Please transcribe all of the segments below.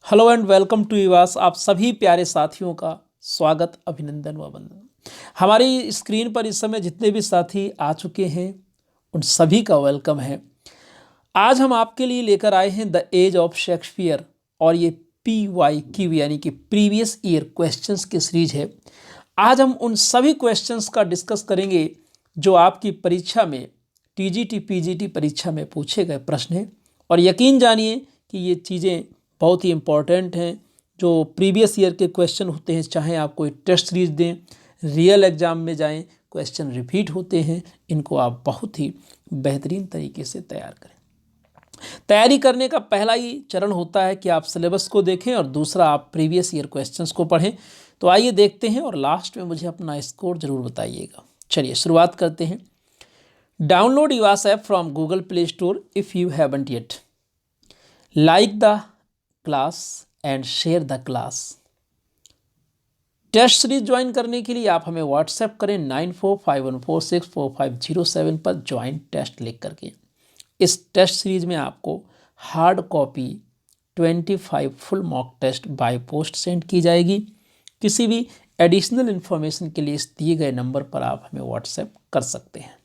Hello and welcome to ईवास। आप सभी प्यारे साथियों का स्वागत, अभिनंदन व वंदन। हमारी स्क्रीन पर इस समय जितने भी साथी आ चुके हैं उन सभी का वेलकम है। आज हम आपके लिए लेकर आए हैं द एज ऑफ शेक्सपियर और ये PYQ यानी कि प्रीवियस ईयर क्वेश्चंस की सीरीज है। आज हम उन सभी क्वेश्चंस का डिस्कस करेंगे जो आपकी परीक्षा में TGT PGT परीक्षा में पूछे गए प्रश्न हैं। और यकीन जानिए कि ये चीज़ें बहुत ही इम्पॉर्टेंट हैं। जो प्रीवियस ईयर के क्वेश्चन होते हैं, चाहे आप कोई टेस्ट सीरीज दें, रियल एग्ज़ाम में जाएं, क्वेश्चन रिपीट होते हैं। इनको आप बहुत ही बेहतरीन तरीके से तैयार करें। तैयारी करने का पहला ही चरण होता है कि आप सिलेबस को देखें और दूसरा आप प्रीवियस ईयर क्वेश्चंस को पढ़ें। तो आइए देखते हैं और लास्ट में मुझे अपना स्कोर ज़रूर बताइएगा। चलिए शुरुआत करते हैं। डाउनलोड ईवास app from Google Play Store if you haven't yet. Like the class and share the class. Test series join करने के लिए आप हमें व्हाट्सएप करें 9451464507 पर ज्वाइन टेस्ट लिख करके। इस टेस्ट सीरीज में आपको hard copy 25 full mock test by post send की जाएगी। किसी भी एडिशनल इन्फॉर्मेशन के लिए इस दिए गए नंबर पर आप हमें व्हाट्सएप कर सकते हैं।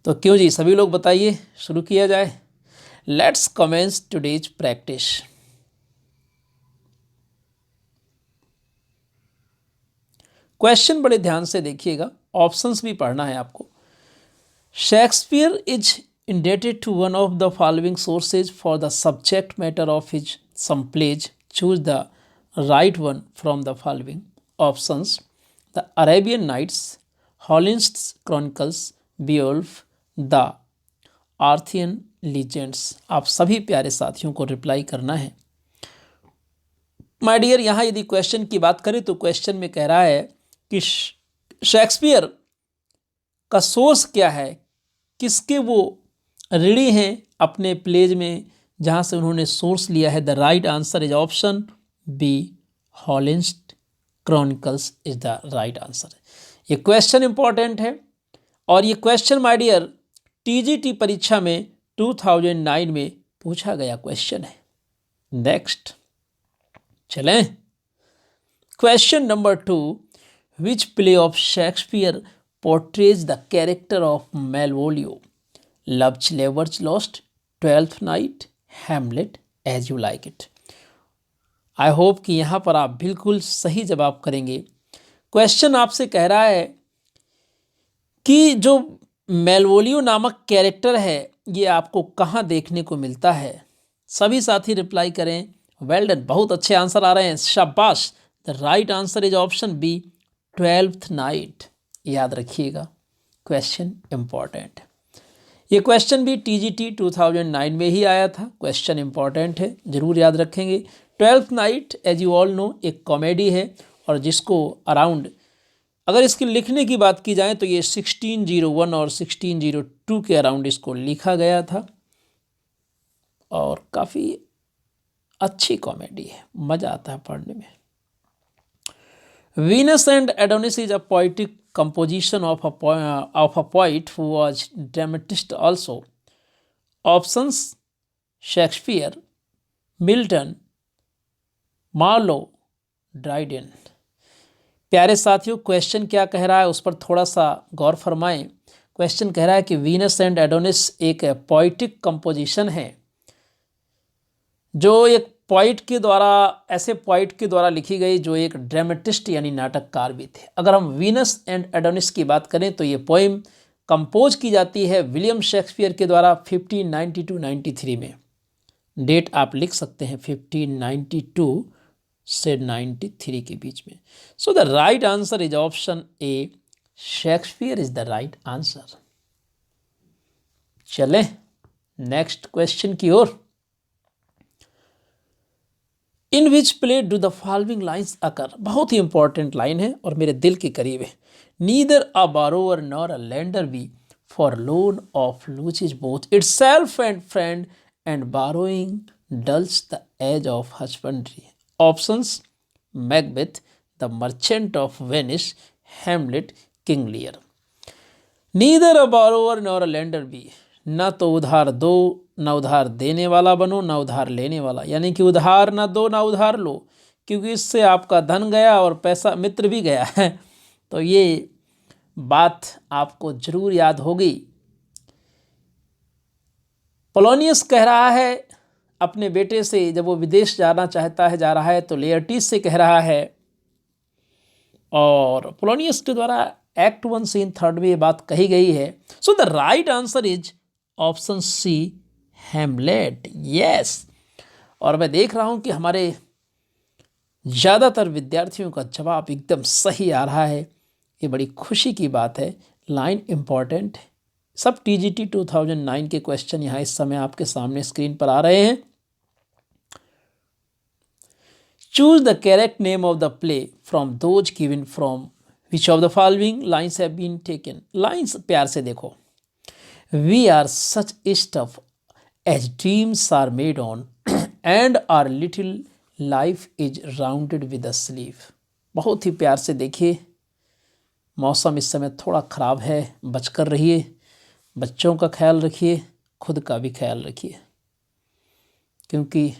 तो क्यों जी, सभी लोग बताइए, शुरू किया जाए। Let's commence today's practice. Question बड़े ध्यान से देखिएगा, ऑप्शंस भी पढ़ना है आपको। Shakespeare is indebted to one of the following sources for the subject matter of his some plays. Choose the right one from the following options: the Arabian Nights, Holinshed's Chronicles, Beowulf, the Arthurian legends. आप सभी प्यारे साथियों को reply करना है। My dear, यहाँ यदि question की बात करें तो क्वेश्चन में कह रहा है कि शेक्सपियर का सोर्स क्या है, किसके वो ऋणी हैं अपने प्लेज में, जहाँ से उन्होंने सोर्स लिया है। The right answer is option b, Holinshed's Chronicles is the right answer. ये क्वेश्चन इंपॉर्टेंट है और ये क्वेश्चन माय डियर TGT परीक्षा में 2009 में पूछा गया क्वेश्चन है। नेक्स्ट चलें। Question number 2, which play of Shakespeare portrays the character of Malvolio? Love's Labour's Lost, Twelfth Night, Hamlet, As You Like It. I hope कि यहाँ पर आप बिल्कुल सही जवाब करेंगे। क्वेश्चन आपसे कह रहा है कि जो मेलवोलियो नामक कैरेक्टर है ये आपको कहाँ देखने को मिलता है। सभी साथी रिप्लाई करें। वेल डन, बहुत अच्छे आंसर आ रहे हैं, शाबाश। The right answer is option B, Twelfth Night. याद रखिएगा, क्वेश्चन इंपॉर्टेंट। ये क्वेश्चन भी TGT 2009 में ही आया था। क्वेश्चन इंपॉर्टेंट है, जरूर याद रखेंगे। Twelfth Night as you all know एक कॉमेडी है और जिसको अराउंड, अगर इसकी लिखने की बात की जाए तो ये 1601 और 1602 के अराउंड इसको लिखा गया था और काफ़ी अच्छी कॉमेडी है, मज़ा आता है पढ़ने में। Venus and Adonis is a poetic composition of a poet who was dramatist also. Options: Shakespeare, Milton, Marlowe, Dryden। प्यारे साथियों, क्वेश्चन क्या कह रहा है उस पर थोड़ा सा गौर फरमाएं। क्वेश्चन कह रहा है कि वीनस एंड एडोनिस एक पोइटिक कंपोजिशन है जो एक पोइट के द्वारा, ऐसे पोइट के द्वारा लिखी गई जो एक ड्रामेटिस्ट यानी नाटककार भी थे। अगर हम वीनस एंड एडोनिस की बात करें तो ये पोइम कंपोज की जाती है विलियम शेक्सपियर के द्वारा 1592-93 में। डेट आप लिख सकते हैं 1592 से 93 के बीच में। So the right answer is option A, Shakespeare is the right answer. चलें नेक्स्ट क्वेश्चन की ओर। In which play do the following lines occur? बहुत ही इंपॉर्टेंट लाइन है और मेरे दिल के करीब है। Neither a borrower nor a lender be, for loan oft loses both itself and friend, and borrowing dulls the edge of husbandry. Options: Macbeth, the Merchant of Venice, Hamlet, King Lear. Neither a borrower nor a lender be, ना तो उधार दो, ना उधार देने वाला बनो, ना उधार लेने वाला, यानी कि उधार ना दो ना उधार लो, क्योंकि इससे आपका धन गया और पैसा मित्र भी गया है। तो ये बात आपको जरूर याद होगी। पोलोनियस कह रहा है अपने बेटे से, जब वो विदेश जाना चाहता है, जा रहा है, तो लेयर्टिस से कह रहा है, और पोलोनियस के द्वारा एक्ट 1 सीन 3 में ये बात कही गई है। So the right answer is option C, Hamlet. Yes, और मैं देख रहा हूं कि हमारे ज़्यादातर विद्यार्थियों का जवाब एकदम सही आ रहा है। ये बड़ी खुशी की बात है। लाइन इम्पॉर्टेंट है। सब TGT 2009 के क्वेश्चन यहाँ इस समय आपके सामने स्क्रीन पर आ रहे हैं। Choose the correct name of the play from those given from which of the following lines have been taken. Lines प्यार से देखो। We are such stuff as dreams are made on and our little life is rounded with a sleep. बहुत ही प्यार से देखिए। मौसम इस समय थोड़ा ख़राब है, बचकर रहिए, बच्चों का ख्याल रखिए, खुद का भी ख्याल रखिए, क्योंकि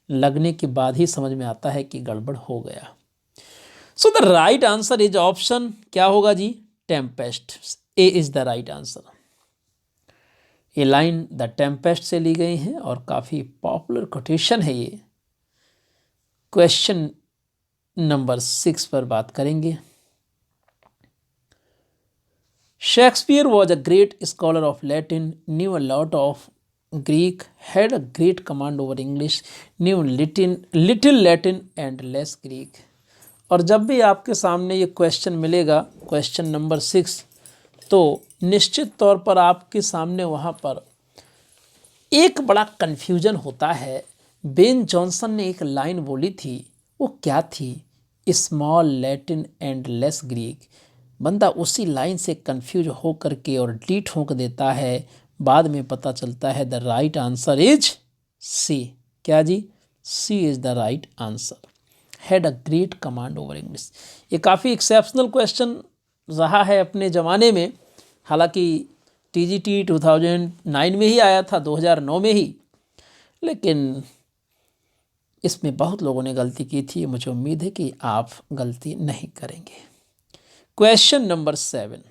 लगने के बाद ही समझ में आता है कि गड़बड़ हो गया। So the right answer is option क्या होगा जी? Tempest. A is the right answer. ये लाइन द टेम्पेस्ट से ली गई है और काफ़ी पॉपुलर कोटेशन है ये। क्वेश्चन नंबर 6 पर बात करेंगे। Shakespeare was a great scholar of Latin, new a lot of Greek, had a great command over English, new little Latin and less Greek. और जब भी आपके सामने ये क्वेश्चन मिलेगा, क्वेश्चन नंबर 6, तो निश्चित तौर पर आपके सामने वहाँ पर एक बड़ा कन्फ्यूजन होता है। बेन जॉनसन ने एक लाइन बोली थी, वो क्या थी? Small Latin and less Greek. बंदा उसी लाइन से कंफ्यूज हो करके और डी ठोंक देता है। बाद में पता चलता है the right answer is c. क्या जी? C is the right answer. Had a great command over English. ये काफ़ी एक्सेप्शनल क्वेश्चन रहा है अपने ज़माने में। हालांकि TGT 2009 में ही आया था, 2009 में ही, लेकिन इसमें बहुत लोगों ने गलती की थी। मुझे उम्मीद है कि आप गलती नहीं करेंगे। Question number 7,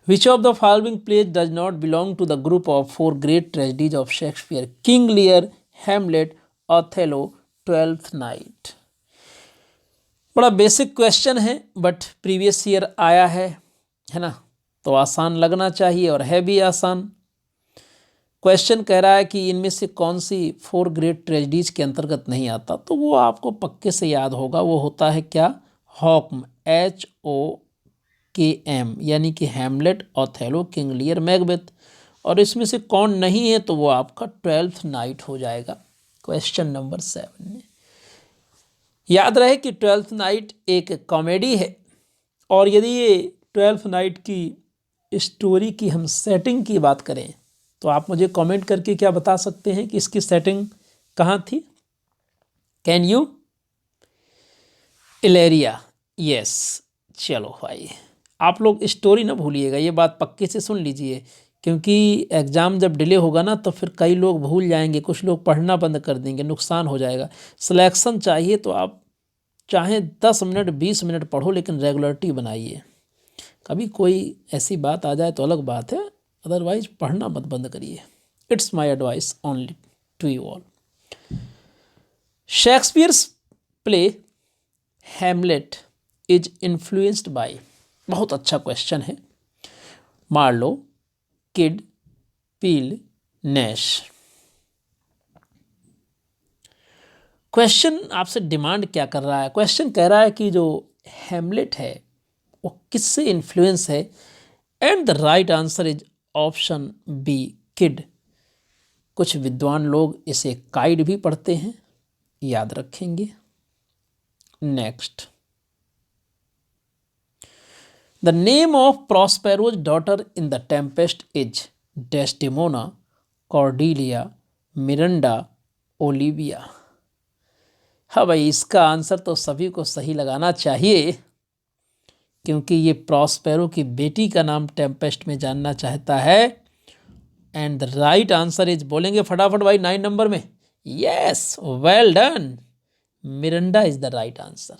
which of the following plays does not belong to the group of 4 great tragedies of Shakespeare? King Lear, Hamlet, Othello, Twelfth Night. बड़ा बेसिक क्वेश्चन है, बट प्रीवियस ईयर आया है ना, तो आसान लगना चाहिए और है भी आसान। क्वेश्चन कह रहा है कि इनमें से कौन सी 4 ग्रेट ट्रेजेडीज के अंतर्गत नहीं आता, तो वो आपको पक्के से याद होगा। वो होता है क्या? हॉकम, HOKM, यानी कि Hamlet, Othello, King Lear, Macbeth. और इसमें से कौन नहीं है, तो वो आपका ट्वेल्थ नाइट हो जाएगा क्वेश्चन नंबर 7 में। याद रहे कि ट्वेल्थ नाइट एक कॉमेडी है, और यदि ये ट्वेल्थ नाइट की स्टोरी की हम सेटिंग की बात करें, तो आप मुझे कमेंट करके क्या बता सकते हैं कि इसकी सेटिंग कहाँ थी? Can you? इलेरिया। यस। चलो भाई, आप लोग स्टोरी ना भूलिएगा, ये बात पक्के से सुन लीजिए, क्योंकि एग्ज़ाम जब डिले होगा ना, तो फिर कई लोग भूल जाएंगे, कुछ लोग पढ़ना बंद कर देंगे, नुकसान हो जाएगा। सिलेक्शन चाहिए तो आप चाहे 10 मिनट 20 मिनट पढ़ो, लेकिन रेगुलरिटी बनाइए। कभी कोई ऐसी बात आ जाए तो अलग बात है, अदरवाइज पढ़ना मत बंद करिए। It's my advice only to you all. Shakespeare's play Hamlet is influenced by, बहुत अच्छा क्वेश्चन है, Marlowe, Kyd, Peele, Nashe. Question आपसे डिमांड क्या कर रहा है? क्वेश्चन कह रहा है कि जो हैमलेट है वो किससे इन्फ्लुएंस है, and the right answer is option B, Kyd. कुछ विद्वान लोग इसे काइड भी पढ़ते हैं, याद रखेंगे। Next, the name of Prospero's daughter in the Tempest is Desdemona, Cordelia, Miranda, Olivia. हाँ भाई, इसका आंसर तो सभी को सही लगाना चाहिए, क्योंकि ये प्रॉस्पेरो की बेटी का नाम टेम्पेस्ट में जानना चाहता है, and the right answer is, बोलेंगे फटाफट भाई 9 नंबर में, yes, well done, Miranda is the right answer.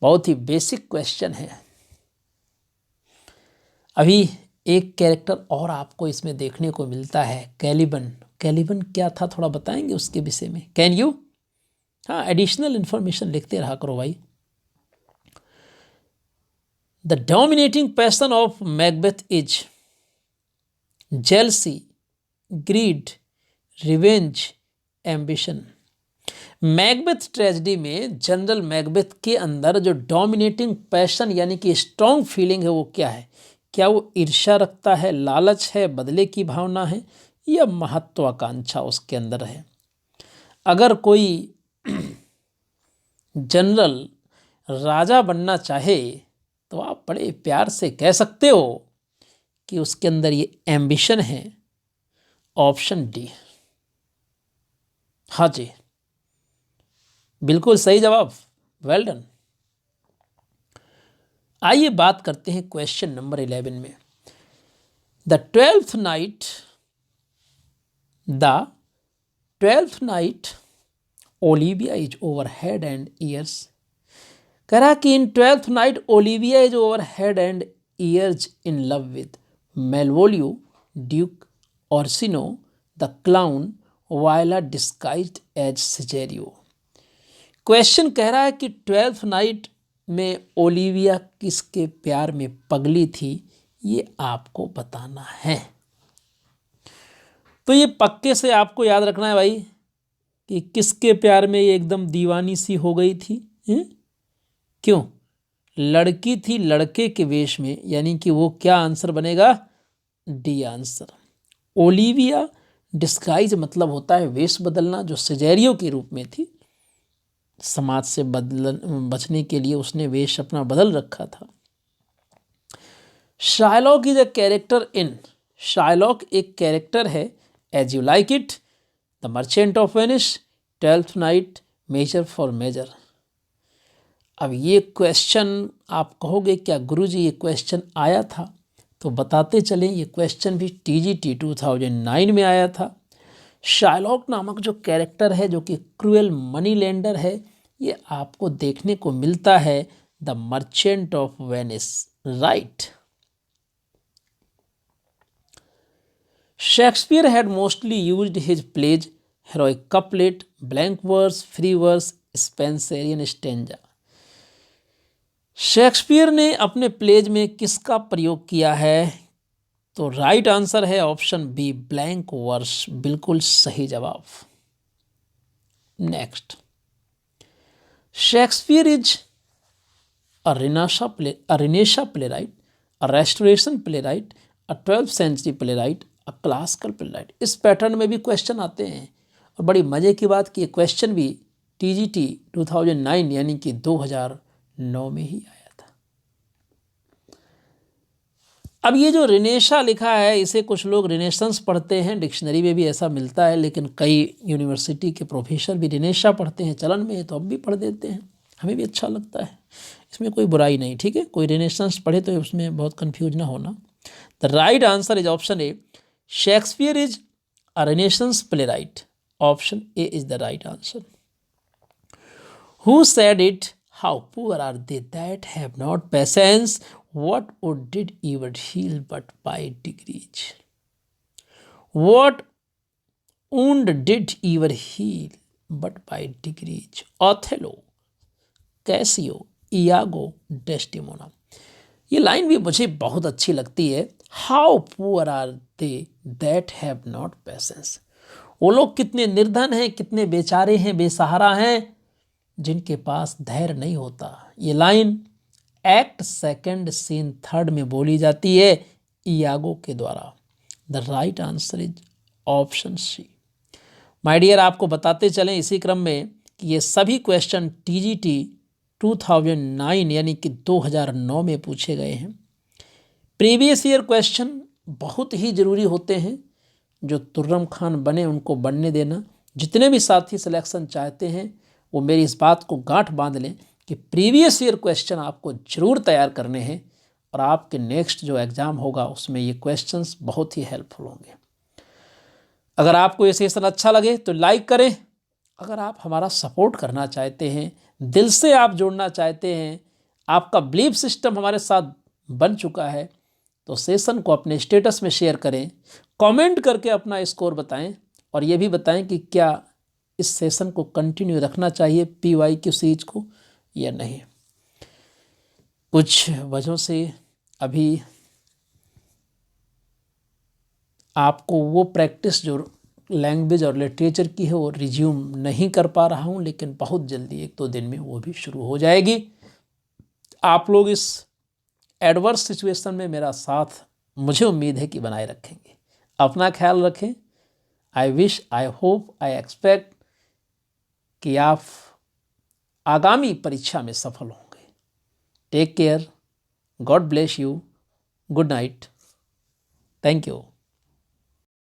बहुत ही बेसिक क्वेश्चन है। अभी एक कैरेक्टर और आपको इसमें देखने को मिलता है, कैलिबन। कैलिबन क्या था थोड़ा बताएंगे उसके विषय में, कैन यू? हाँ, एडिशनल इंफॉर्मेशन लिखते रहा करो भाई। The dominating passion of Macbeth is jealousy, greed, revenge, ambition. Macbeth tragedy में जनरल मैकबेथ के अंदर जो डोमिनेटिंग पैशन यानी कि स्ट्रॉन्ग फीलिंग है वो क्या है? क्या वो ईर्ष्या रखता है, लालच है, बदले की भावना है, या महत्वाकांक्षा उसके अंदर है? अगर कोई जनरल राजा बनना चाहे तो आप बड़े प्यार से कह सकते हो कि उसके अंदर ये एम्बिशन है। Option D. हाँ जी, बिल्कुल सही जवाब, वेल डन। आइए बात करते हैं क्वेश्चन नंबर 11 में। The Twelfth Night Olivia is over head and ears. कह रहा कि in Twelfth Night Olivia is over head and ears in love with Malvolio, Duke Orsino, the clown, Viola disguised as Cesario. Question कह रहा है कि twelfth night में Olivia किसके प्यार में पगली थी, ये आपको बताना है। तो ये पक्के से आपको याद रखना है भाई कि किसके प्यार में ये एकदम दीवानी सी हो गई थी। क्यों? लड़की थी लड़के के वेश में, यानी कि वो क्या आंसर बनेगा? D answer. ओलिविया डिस्गाइज मतलब होता है वेश बदलना, जो सिजेरियो के रूप में थी। समाज से बचने के लिए उसने वेश अपना बदल रखा था। Shylock is a character in, Shylock एक कैरेक्टर है as You Like It, the Merchant of Venice, Twelfth Night, Measure for Measure. अब ये क्वेश्चन आप कहोगे क्या गुरुजी ये क्वेश्चन आया था? तो बताते चलें, ये क्वेश्चन भी TGT 2009 में आया था। शाइलॉक नामक जो कैरेक्टर है, जो कि क्रूएल मनी लेंडर है, ये आपको देखने को मिलता है the Merchant of Venice, right. Shakespeare had mostly used his plays heroic couplet, blank verse, free verse, Spenserian stanza. Shakespeare ने अपने प्लेज में किसका प्रयोग किया है? तो राइट आंसर है ऑप्शन बी, ब्लैंक वर्स, बिल्कुल सही जवाब। Next, Shakespeare is a Renaissance playwright, a Restoration playwright, a 12th century playwright, a classical playwright. इस पैटर्न में भी क्वेश्चन आते हैं, और बड़ी मजे की बात कि ये क्वेश्चन भी TGT 2009 यानी कि 2009 में ही आया था। अब ये जो रेनेसां लिखा है, इसे कुछ लोग रेनेसांस पढ़ते हैं, डिक्शनरी में भी ऐसा मिलता है, लेकिन कई यूनिवर्सिटी के प्रोफेसर भी रेनेसां पढ़ते हैं, चलन में है तो अब भी पढ़ देते हैं, हमें भी अच्छा लगता है, इसमें कोई बुराई नहीं, ठीक है। कोई रेनेसांस पढ़े तो उसमें बहुत कन्फ्यूज ना होना। The right answer is option A, Shakespeare is a Renaissance playwright. Option A is the right answer. Who said it, how poor are they that have not patience, what would did ever heal but by degrees? What wound did ever heal but by degrees? Othello, Cassio, Iago, Desdemona। ये line भी मुझे बहुत अच्छी लगती है। How poor are they that have not patience? वो लोग कितने निर्धन हैं, कितने बेचारे हैं, बेसहारा हैं, जिनके पास धैर्य नहीं होता। ये लाइन एक्ट 2 सीन 3 में बोली जाती है इयागो के द्वारा। The right answer is option C. My dear, आपको बताते चलें इसी क्रम में कि ये सभी क्वेश्चन TGT 2009 यानी कि 2009 में पूछे गए हैं। प्रीवियस ईयर क्वेश्चन बहुत ही ज़रूरी होते हैं, जो तुर्रम खान बने उनको बनने देना। जितने भी साथी सिलेक्शन चाहते हैं वो मेरी इस बात को गांठ बांध लें कि प्रीवियस ईयर क्वेश्चन आपको जरूर तैयार करने हैं। और आपके नेक्स्ट जो एग्ज़ाम होगा उसमें ये क्वेश्चंस बहुत ही हेल्पफुल होंगे। अगर आपको ये सेशन अच्छा लगे तो लाइक करें। अगर आप हमारा सपोर्ट करना चाहते हैं, दिल से आप जुड़ना चाहते हैं, आपका बिलीफ सिस्टम हमारे साथ बन चुका है, तो सेशन को अपने स्टेटस में शेयर करें, कमेंट करके अपना स्कोर बताएं और ये भी बताएं कि क्या इस सेशन को कंटिन्यू रखना चाहिए PYQ सीरीज को या नहीं। कुछ वजहों से अभी आपको वो प्रैक्टिस जो लैंग्वेज और लिटरेचर की है वो रिज्यूम नहीं कर पा रहा हूँ, लेकिन बहुत जल्दी 1-2 दिन में वो भी शुरू हो जाएगी। आप लोग इस एडवर्स सिचुएशन में मेरा साथ मुझे उम्मीद है कि बनाए रखेंगे। अपना ख्याल रखें। I wish, I hope, I expect कि आप आगामी परीक्षा में सफल होंगे। Take care, God bless you, good night, thank you.